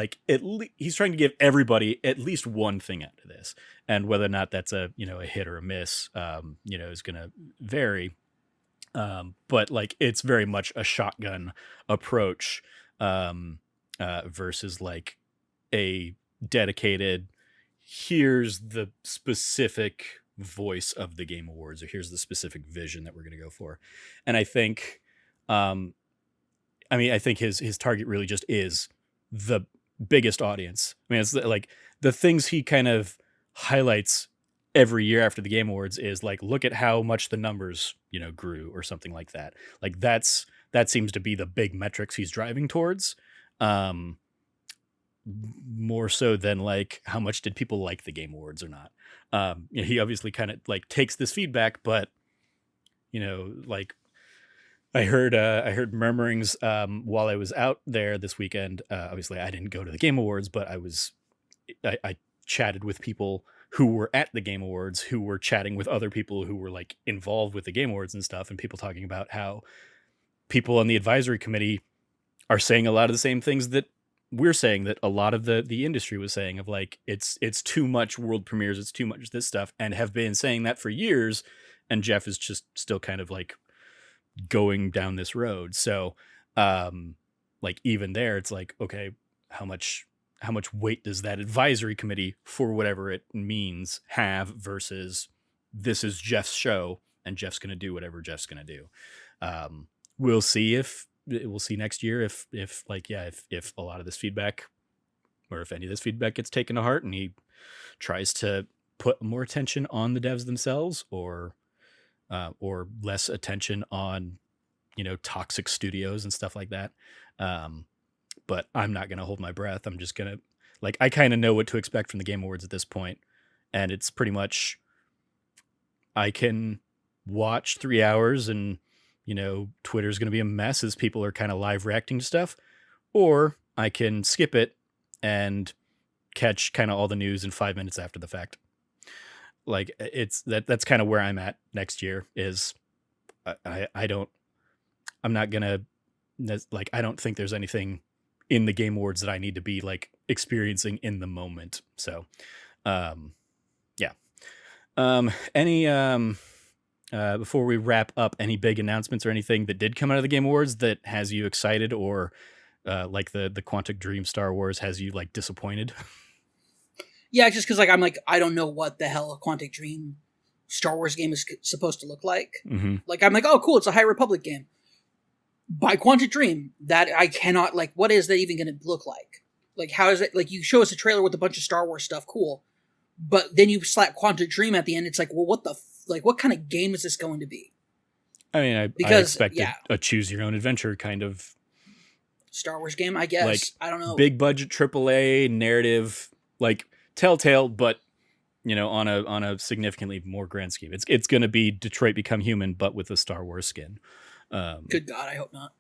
he's trying to give everybody at least one thing out of this. And whether or not that's a hit or a miss, is going to vary. But like it's very much a shotgun approach, versus like a dedicated, here's the specific voice of the Game Awards, or here's the specific vision that we're going to go for. And I think, um, I think his target really just is the biggest audience. I mean, it's like the things he kind of highlights every year after the Game Awards is like, look at how much the numbers, grew or something like that. Like that seems to be the big metrics he's driving towards. Um, More so than like how much did people like the Game Awards or not. He obviously kind of like takes this feedback, but like I heard murmurings while I was out there this weekend. Obviously, I didn't go to the Game Awards, but I chatted with people who were at the Game Awards, who were chatting with other people who were like involved with the Game Awards and stuff, and people talking about how people on the advisory committee are saying a lot of the same things that we're saying, that a lot of the industry was saying, of like it's too much world premieres, it's too much this stuff, and have been saying that for years. And Jeff is just still kind of like going down this road. So like even there it's like, okay, how much weight does that advisory committee, for whatever it means, have, versus this is Jeff's show and Jeff's going to do whatever Jeff's going to do. We'll see next year if like, yeah, if a lot of this feedback, or if any of this feedback gets taken to heart and he tries to put more attention on the devs themselves, or less attention on, toxic studios and stuff like that. But I'm not going to hold my breath. I'm just going to, like, I kind of know what to expect from the Game Awards at this point. And it's pretty much, I can watch 3 hours and, Twitter's going to be a mess as people are kind of live reacting to stuff, or I can skip it and catch kind of all the news in 5 minutes after the fact. Like that's kind of where I'm at next year. Is I'm not gonna, like, I don't think there's anything in the Game Awards that I need to be like experiencing in the moment. So yeah. Any before we wrap up, any big announcements or anything that did come out of the Game Awards that has you excited, or like the Quantic Dream Star Wars has you like disappointed? Yeah, just because like I'm like, I don't know what the hell a Quantic Dream Star Wars game is supposed to look like. Mm-hmm. Like I'm like, oh cool, it's a High Republic game by Quantic Dream. That I cannot, like, what is that even going to look like? Like how is it, like you show us a trailer with a bunch of Star Wars stuff, cool, but then you slap Quantic Dream at the end. It's like, well, what the like, what kind of game is this going to be? I mean, I expected a choose your own adventure kind of Star Wars game, I guess. Like, I don't know. Big budget AAA narrative, like Telltale, but on a significantly more grand scheme. It's going to be Detroit Become Human, but with a Star Wars skin. Good God, I hope not.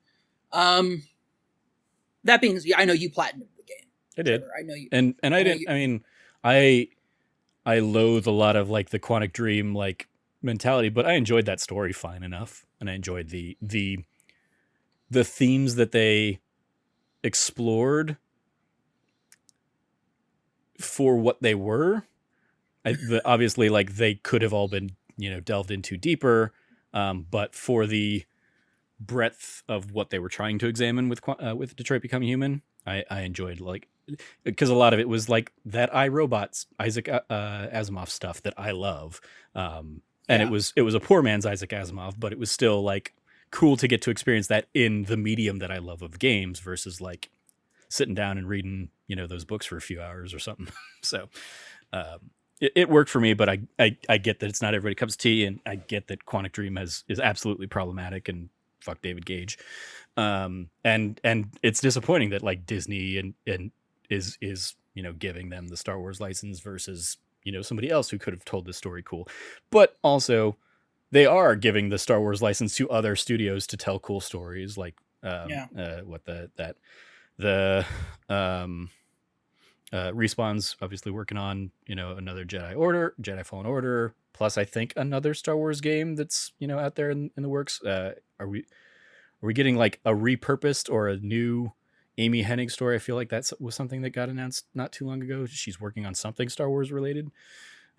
That being, yeah, I know you platinumed the game. I did. Trevor. I know you, and I didn't. I mean, I loathe a lot of like the Quantic Dream like mentality, but I enjoyed that story fine enough, and I enjoyed the themes that they explored for what they were. Obviously, like they could have all been delved into deeper, but for the breadth of what they were trying to examine with Detroit Become Human, I enjoyed, like, because a lot of it was like that iRobot Isaac Asimov stuff that I love, and it was a poor man's Isaac Asimov, but it was still like cool to get to experience that in the medium that I love of games, versus like sitting down and reading those books for a few hours or something. So it worked for me, but I get that it's not everybody cups of tea, and I get that Quantic Dream is absolutely problematic, and fuck David Gage. And it's disappointing that like Disney and is giving them the Star Wars license versus somebody else who could have told this story cool. But also they are giving the Star Wars license to other studios to tell cool stories, like Respawn's obviously working on another Jedi Fallen Order, plus I think another Star Wars game that's out there in the works. Are we getting like a repurposed or a new Amy Hennig story? I feel like that was something that got announced not too long ago. She's working on something Star Wars related.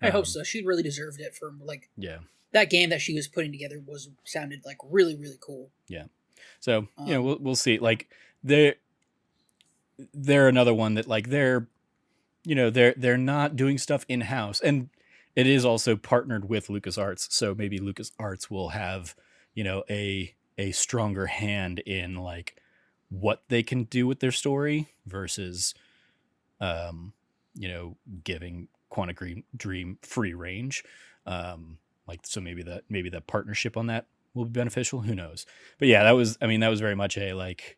I hope so. She really deserved it for like that game that she was putting together sounded like really, really cool. Yeah. So, we'll see. Like they're another one that like they're not doing stuff in-house, and it is also partnered with LucasArts. So maybe LucasArts will have, a stronger hand in like what they can do with their story versus, giving Quantic Dream free range. So maybe that partnership on that will be beneficial. Who knows? But yeah, that was very much a like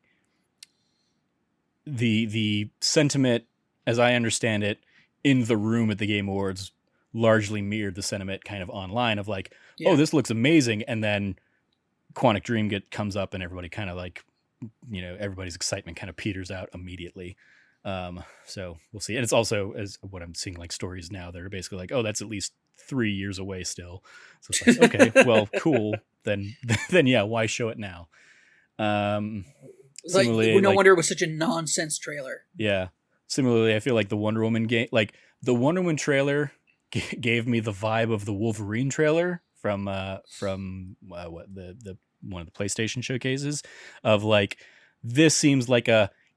the sentiment, as I understand it, in the room at the Game Awards largely mirrored the sentiment kind of online of like, oh, this looks amazing. And then Quantic Dream comes up and everybody kind of like, everybody's excitement kind of peters out immediately. So we'll see. And it's also, as what I'm seeing, like stories now that are basically like, oh, that's at least 3 years away still. So it's like, okay, well, cool. Then yeah, why show it now? Similarly, no wonder it was such a nonsense trailer. Yeah. Similarly, I feel like the Wonder Woman game, like the Wonder Woman trailer gave me the vibe of the Wolverine trailer from the one of the PlayStation showcases of like, this seems like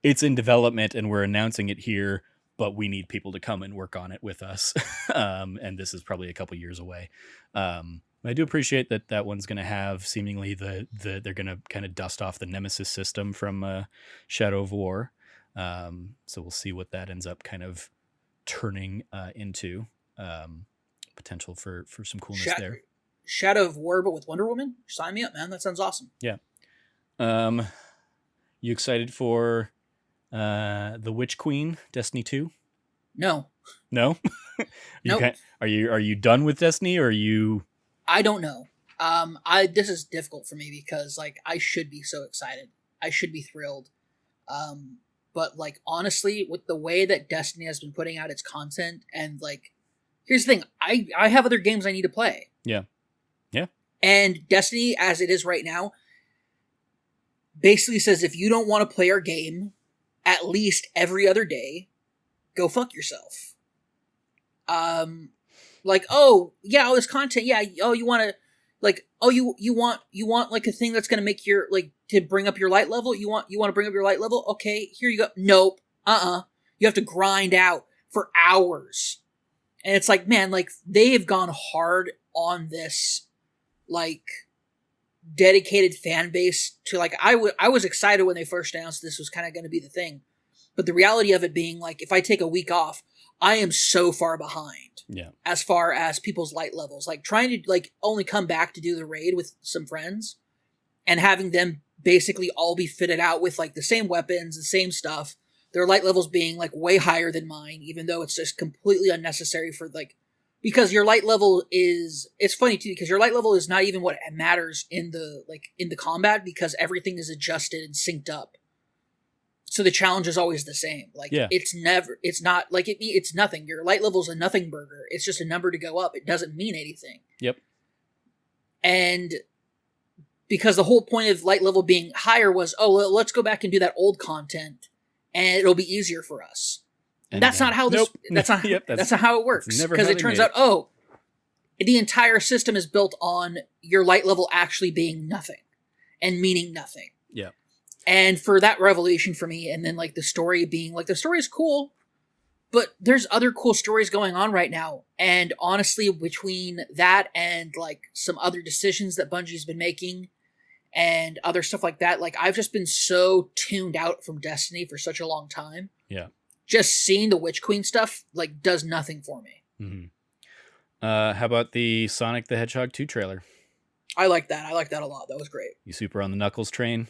it's in development and we're announcing it here, but we need people to come and work on it with us. And this is probably a couple years away. I do appreciate that one's going to have seemingly they're going to kind of dust off the Nemesis system from Shadow of War. So we'll see what that ends up kind of turning into. Potential for some coolness there. Shadow of War, but with Wonder Woman? Sign me up, man. That sounds awesome. Yeah. You excited for The Witch Queen, Destiny 2? No. No? Nope. Are you done with Destiny, or are you... I don't know. This is difficult for me because like I should be so excited. I should be thrilled. But like honestly, with the way that Destiny has been putting out its content, and like here's the thing, I have other games I need to play. Yeah. Yeah. And Destiny, as it is right now, basically says if you don't want to play our game at least every other day, go fuck yourself. Like, oh yeah, all this content, yeah, oh you want to like, oh you want like a thing that's gonna make your like to bring up your light level? You want to bring up your light level? Okay, here you go. Nope. You have to grind out for hours. And it's like, man, like they have gone hard on this like dedicated fan base to like I was excited when they first announced this was kind of going to be the thing. But the reality of it being like if I take a week off, I am so far behind. Yeah. As far as people's light levels, like trying to like only come back to do the raid with some friends and having them basically all be fitted out with like the same weapons, the same stuff, their light levels being like way higher than mine, even though it's just completely unnecessary for like, because your light level is, it's funny too, because your light level is not even what matters in the combat because everything is adjusted and synced up. So the challenge is always the same. Like it's not like it's nothing. Your light level is a nothing burger. It's just a number to go up. It doesn't mean anything. Yep. And because the whole point of light level being higher was, oh, let's go back and do that old content and it'll be easier for us. And that's not how this, that's not how it works. Because it turns out, the entire system is built on your light level actually being nothing and meaning nothing. Yeah. And for that revelation for me, and then like the story being like, the story is cool, but there's other cool stories going on right now. And honestly, between that and like some other decisions that Bungie's been making and other stuff like that, like I've just been so tuned out from Destiny for such a long time. Yeah. Just seeing the Witch Queen stuff like does nothing for me. Mm-hmm. How about the Sonic the Hedgehog 2 trailer? I like that. I like that a lot. That was great. You super on the Knuckles train?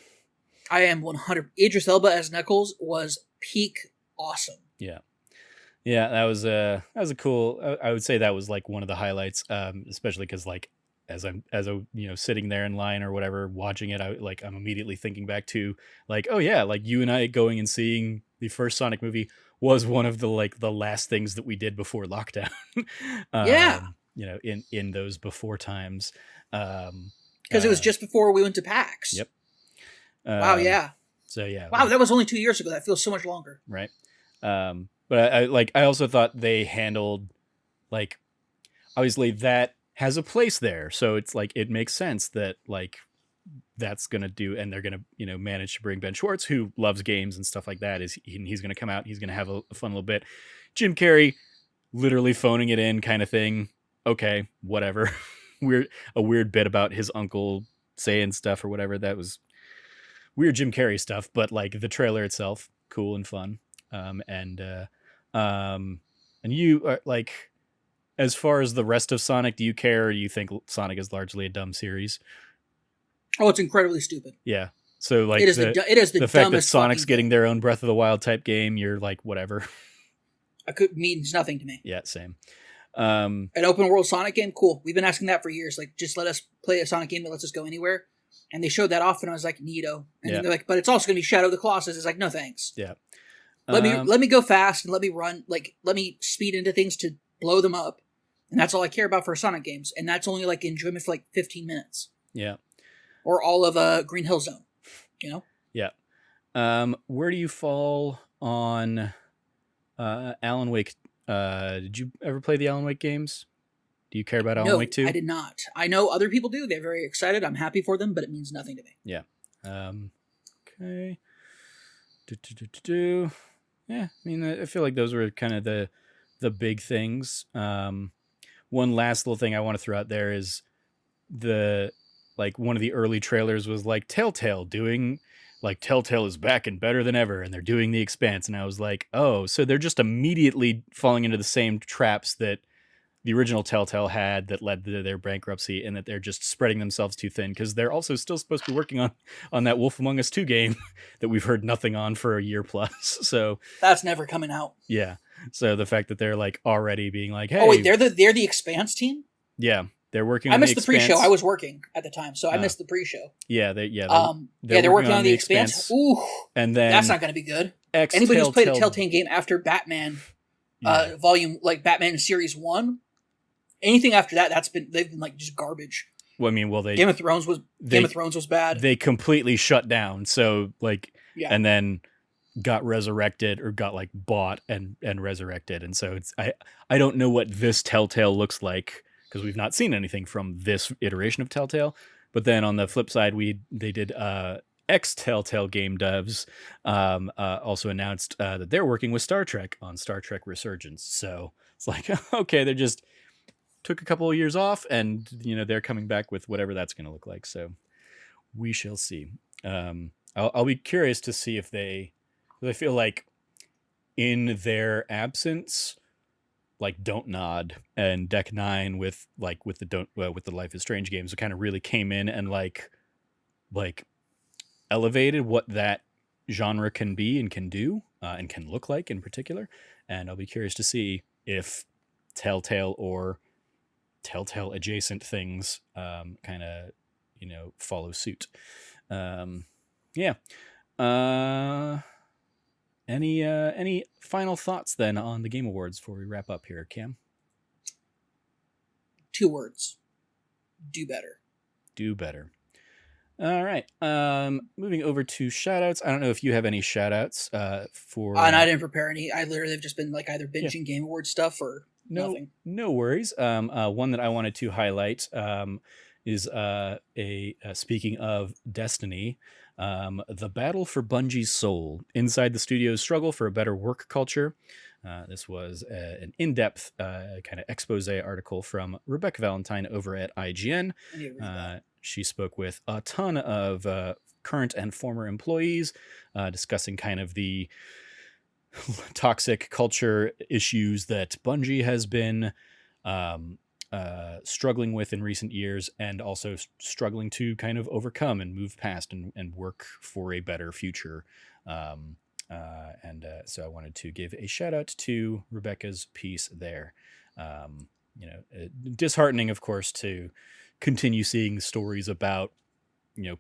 I am 100. Idris Elba as Knuckles was peak awesome. Yeah. Yeah, that was a cool, I would say that was like one of the highlights, especially because like as I'm sitting there in line or whatever watching it, I'm immediately thinking back to like, oh yeah, like you and I going and seeing the first Sonic movie was one of the last things that we did before lockdown. In those before times. Because it was just before we went to PAX. Yep. Wow, yeah. So yeah. Wow, that was only 2 years ago. That feels so much longer. Right. But I also thought they handled like obviously that has a place there. So it's like, it makes sense that like that's going to do, and they're going to, you know, manage to bring Ben Schwartz, who loves games and stuff like that. He's going to come out, he's going to have a fun little bit. Jim Carrey, literally phoning it in kind of thing. Okay, whatever. A weird bit about his uncle saying stuff or whatever. That was weird Jim Carrey stuff, but like the trailer itself, cool and fun. And you are like, as far as the rest of Sonic, do you care, or do you think Sonic is largely a dumb series? Oh, it's incredibly stupid. Yeah. So like it is the fact that Sonic's getting their own Breath of the Wild type game, you're like, whatever. It means nothing to me. Yeah, same. An open world Sonic game, cool. We've been asking that for years. Like, just let us play a Sonic game that lets us go anywhere. And they showed that off, and I was like, neato. And then they're like, but it's also going to be Shadow of the Colossus. It's like, no thanks. Yeah. Let me go fast and let me run. Like, let me speed into things to blow them up. And that's all I care about for Sonic games. And that's only like enjoyment for like 15 minutes. Yeah. Or all of Green Hill Zone. You know? Yeah. Where do you fall on Alan Wake? Did you ever play the Alan Wake games? Do you care about Alan Wake 2? I did not. I know other people do. They're very excited. I'm happy for them, but it means nothing to me. Yeah. Okay. Yeah, I mean, I feel like those were kind of the big things. One last little thing I want to throw out there is one of the early trailers was like Telltale is back and better than ever, and they're doing The Expanse. And I was like, oh, so they're just immediately falling into the same traps that the original Telltale had that led to their bankruptcy, and that they're just spreading themselves too thin, because they're also still supposed to be working on that Wolf Among Us 2 game that we've heard nothing on for a year plus. So that's never coming out. Yeah. So the fact that they're like already being like, hey, oh wait, they're the Expanse team? Yeah. They're working on I missed the pre-show. I was working at the time, so I missed the pre-show. Yeah, they're working on the Expanse. Ooh. And then that's not going to be good. Anybody who's played a Telltale game after Batman volume, like Batman Series 1, anything after that, they've been like just garbage. Well, I mean, Game of Thrones was bad. They completely shut down. So like, and then got resurrected, or got like bought and resurrected. And so I don't know what this Telltale looks like, because we've not seen anything from this iteration of Telltale. But then on the flip side, they did ex-Telltale game devs also announced that they're working with Star Trek on Star Trek Resurgence. So it's like, okay, they just took a couple of years off, and they're coming back with whatever that's going to look like. So we shall see. I'll be curious to see if I feel like in their absence, like Don't Nod and Deck 9 with the Life is Strange games, kind of really came in and like elevated what that genre can be and can do and can look like in particular. And I'll be curious to see if Telltale or Telltale adjacent things kind of follow suit. Yeah. Any final thoughts then on the Game Awards before we wrap up here, Cam? 2 words. Do better. Do better. All right. Moving over to shoutouts. I don't know if you have any shoutouts for. And I didn't prepare any. I literally have just been like either binging Game Awards stuff or nothing. No worries. One that I wanted to highlight is speaking of Destiny. The battle for Bungie's soul, inside the studio's struggle for a better work culture. This was an in-depth kind of expose article from Rebekah Valentine over at IGN. She spoke with a ton of current and former employees discussing kind of the toxic culture issues that Bungie has been struggling with in recent years, and also struggling to kind of overcome and move past and work for a better future. So I wanted to give a shout out to Rebekah's piece there. Disheartening, of course, to continue seeing stories about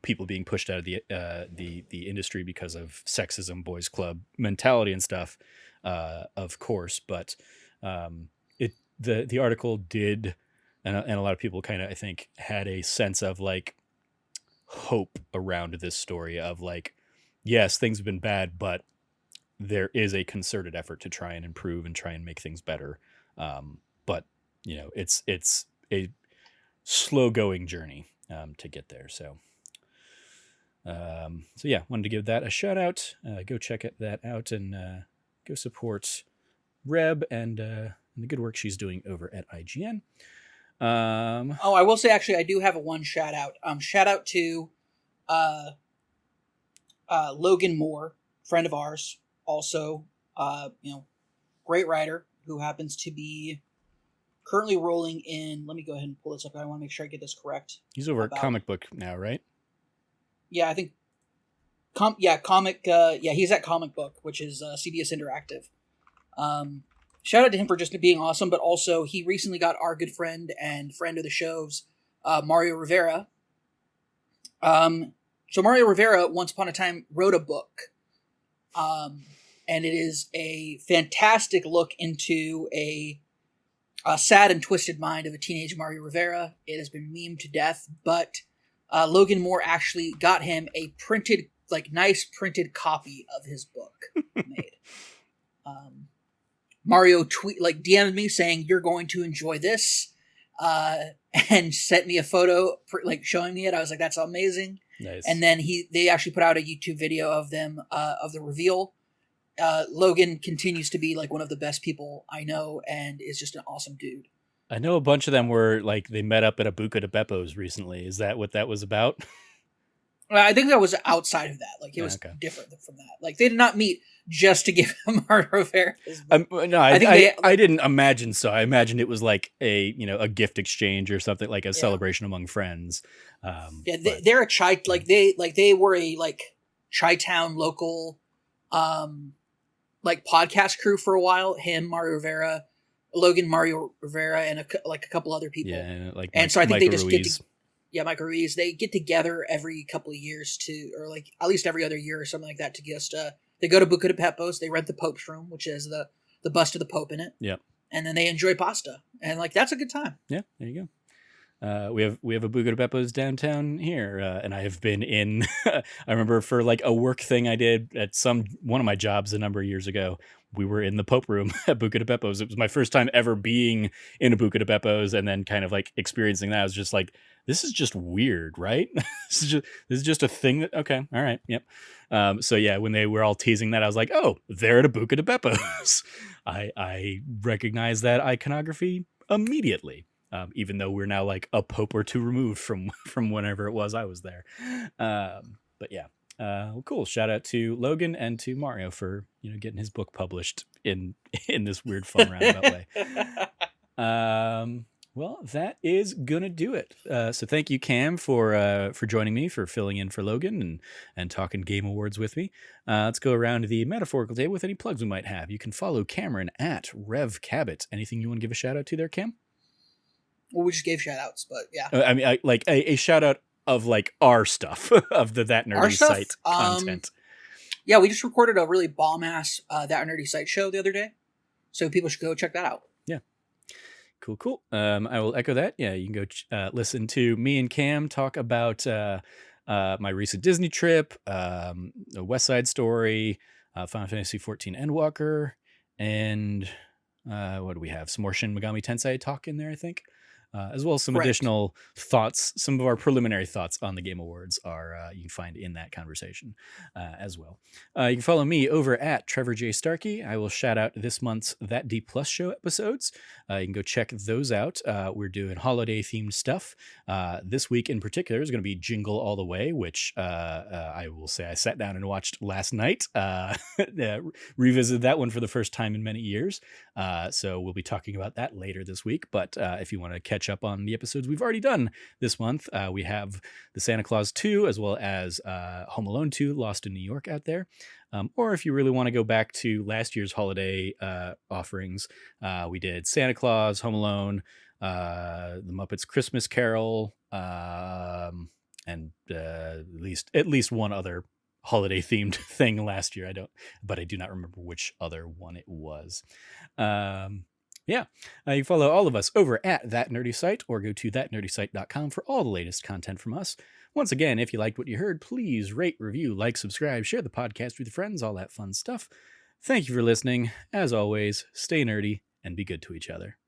people being pushed out of the industry because of sexism, boys club mentality and stuff, of course. But the article did, and a lot of people kind of, I think, had a sense of like hope around this story of like, yes, things have been bad, but there is a concerted effort to try and improve and try and make things better. But it's a slow going journey to get there. So yeah, wanted to give that a shout out. Go check that out and go support Reb and the good work she's doing over at IGN. I will say, actually, I do have one shout out. Shout out to Logan Moore, friend of ours, also, great writer who happens to be currently rolling in. Let me go ahead and pull this up. I want to make sure I get this correct. He's over at Comic Book now, right? Yeah, I think. He's at Comic Book, which is CBS Interactive. Shout out to him for just being awesome, but also he recently got our good friend and friend of the shows, Mario Rivera. So Mario Rivera, once upon a time, wrote a book. And it is a fantastic look into a sad and twisted mind of a teenage Mario Rivera. It has been memed to death, but Logan Moore actually got him a nice printed copy of his book made. Mario DM'd me saying, "You're going to enjoy this," and sent me a photo showing me it. I was like, "That's amazing." Nice. And then they actually put out a YouTube video of them of the reveal. Logan continues to be one of the best people I know, and is just an awesome dude. I know a bunch of them were they met up at a Buca de Beppo's recently. Is that what that was about? I think that was outside of that. It was different from that. They did not meet just to give him Mario Rivera. No, I didn't imagine so. I imagined it was a gift exchange or something, a celebration among friends. They're a Chi they were a Chi-town local podcast crew for a while. Him, Mario Rivera, Logan, Mario Rivera, and a couple other people. Yeah, and so I think Michael they just Ruiz. Michael Ruiz. They get together every couple of years or at least every other year or something like that to just they go to Buca de Beppo's. They rent the Pope's room, which has the bust of the Pope in it. Yeah, and then they enjoy pasta, and that's a good time. Yeah, there you go. We have a Buca de Beppo's downtown here, and I have been in. I remember for a work thing I did at one of my jobs a number of years ago. We were in the Pope room at Buca de Beppo's. It was my first time ever being in a Buca de Beppo's, and then kind of experiencing that. I was just this is just weird, right? this is just a thing that, okay, all right, yep. So yeah, when they were all teasing that, I was like, oh, they're at a Buca de Beppo's. I recognize that iconography immediately. Even though we're now a pope or two removed from whenever it was I was there. But yeah, well, cool. Shout out to Logan and to Mario for getting his book published in this weird fun roundabout way. Well, that is gonna do it. So thank you, Cam, for joining me, for filling in for Logan and talking Game Awards with me. Let's go around the metaphorical table with any plugs we might have. You can follow Cameron at Rev Cabot. Anything you want to give a shout out to there, Cam? Well, we just gave shout outs, but yeah. I mean, a shout out of our stuff of the That Nerdy Site content. Yeah, we just recorded a really bomb ass That Nerdy Site show the other day, so people should go check that out. Yeah, cool. I will echo that. Yeah, you can go listen to me and Cam talk about my recent Disney trip, the West Side Story, Final Fantasy XIV Endwalker, and what do we have? Some more Shin Megami Tensei talk in there, I think. As well as some additional thoughts. Some of our preliminary thoughts on the Game Awards you can find in that conversation as well. You can follow me over at Trevor J. Starkey. I will shout out this month's That D Plus Show episodes. You can go check those out. We're doing holiday themed stuff. This week in particular is going to be Jingle All the Way, which I will say I sat down and watched last night. Revisited that one for the first time in many years. So we'll be talking about that later this week. But if you want to catch up on the episodes we've already done this month, we have the Santa Claus 2 as well as Home Alone 2 Lost in New York out there. Or if you really want to go back to last year's holiday offerings, we did Santa Claus, Home Alone, The Muppets Christmas Carol, and at least one other holiday themed thing last year. I do not remember which other one it was. You can follow all of us over at That Nerdy Site or go to thatnerdysite.com for all the latest content from us. Once again, if you liked what you heard, please rate, review, subscribe, share the podcast with your friends, all that fun stuff. Thank you for listening. As always, stay nerdy and be good to each other.